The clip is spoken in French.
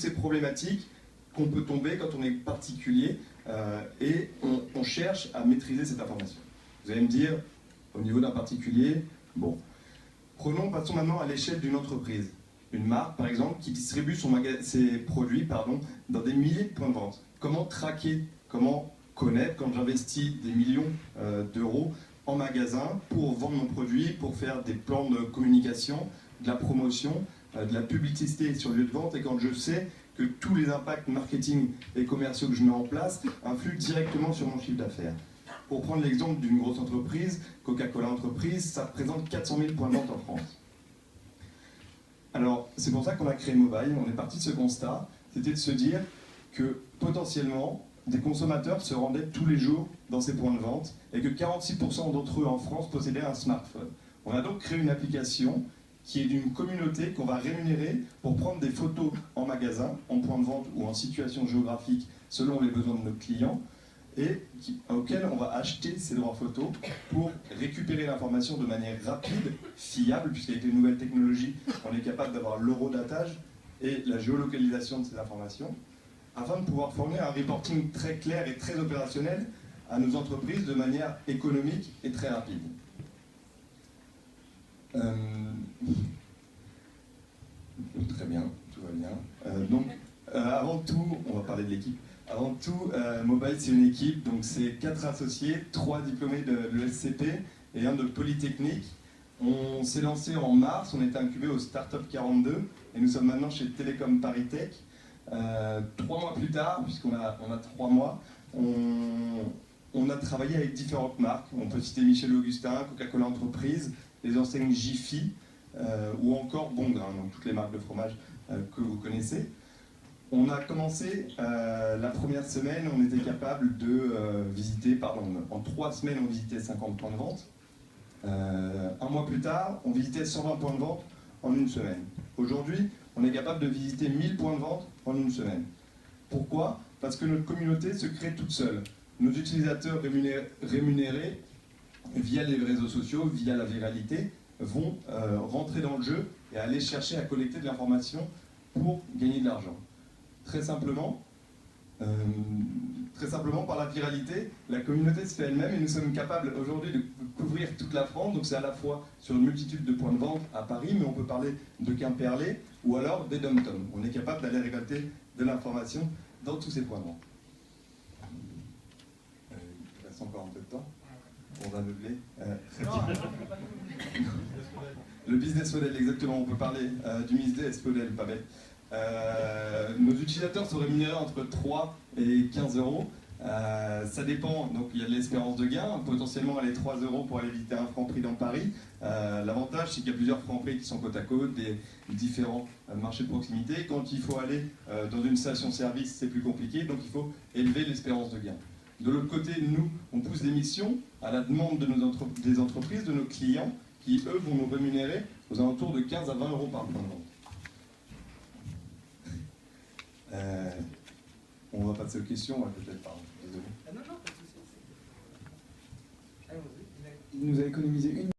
ces problématiques qu'on peut tomber quand on est particulier et on cherche à maîtriser cette information. Vous allez me dire, au niveau d'un particulier, bon, passons maintenant à l'échelle d'une entreprise. Une marque, par exemple, qui distribue ses produits dans des milliers de points de vente. Comment traquer, comment connaître quand j'investis des millions d'euros en magasin pour vendre mon produit, pour faire des plans de communication, de la promotion, de la publicité sur le lieu de vente, et quand je sais que tous les impacts marketing et commerciaux que je mets en place influent directement sur mon chiffre d'affaires. Pour prendre l'exemple d'une grosse entreprise, Coca-Cola entreprise, ça représente 400 000 points de vente en France. Alors, c'est pour ça qu'on a créé Mobile. On est parti de ce constat, c'était de se dire que potentiellement, des consommateurs se rendaient tous les jours dans ces points de vente et que 46% d'entre eux en France possédaient un smartphone. On a donc créé une application qui est d'une communauté qu'on va rémunérer pour prendre des photos en magasin, en point de vente ou en situation géographique selon les besoins de nos clients, et auquel on va acheter ces droits photos pour récupérer l'information de manière rapide, fiable, puisqu'avec les nouvelles technologies, on est capable d'avoir l'horodatage et la géolocalisation de ces informations, afin de pouvoir fournir un reporting très clair et très opérationnel à nos entreprises de manière économique et très rapide. Très bien, tout va bien. Avant tout, on va parler de l'équipe. Avant tout, Mobile, c'est une équipe, donc c'est 4 associés, 3 diplômés de l'ESCP et un de Polytechnique. On s'est lancé en mars, on était incubé au Startup 42 et nous sommes maintenant chez Télécom Paris Tech. 3 mois plus tard, puisqu'on a 3 mois, on a travaillé avec différentes marques. On peut citer Michel Augustin, Coca-Cola Entreprise, les enseignes Jiffy ou encore Bongrain, donc toutes les marques de fromage que vous connaissez. On a commencé la première semaine, on était capable de visiter, en 3 semaines on visitait 50 points de vente. 1 mois plus tard, on visitait 120 points de vente en 1 semaine. Aujourd'hui, on est capable de visiter 1000 points de vente en 1 semaine. Pourquoi? Parce que notre communauté se crée toute seule. Nos utilisateurs rémunérés via les réseaux sociaux, via la viralité, vont rentrer dans le jeu et aller chercher à collecter de l'information pour gagner de l'argent. Très simplement, par la viralité, la communauté se fait elle-même et nous sommes capables aujourd'hui de couvrir toute la France. Donc c'est à la fois sur une multitude de points de vente à Paris, mais on peut parler de Quimperlé ou alors des dom-toms. On est capable d'aller récolter de l'information dans tous ces points de vente. Il reste encore un peu de temps pour aveugler. Le business model, exactement. On peut parler du business model, pas bête. Nos utilisateurs sont rémunérés entre 3 et 15 euros. Ça dépend, donc il y a de l'espérance de gain, potentiellement aller 3 euros pour aller visiter un Franprix dans Paris. L'avantage, c'est qu'il y a plusieurs Franprix qui sont côte à côte, des différents marchés de proximité. Quand il faut aller dans une station-service, c'est plus compliqué, donc il faut élever l'espérance de gain. De l'autre côté, nous, on pousse des missions à la demande de des entreprises, de nos clients, qui eux vont nous rémunérer aux alentours de 15 à 20 euros par point de vente. On va passer aux questions, peut-être, pardon, désolé. Non, pas de souci. Il nous a économisé une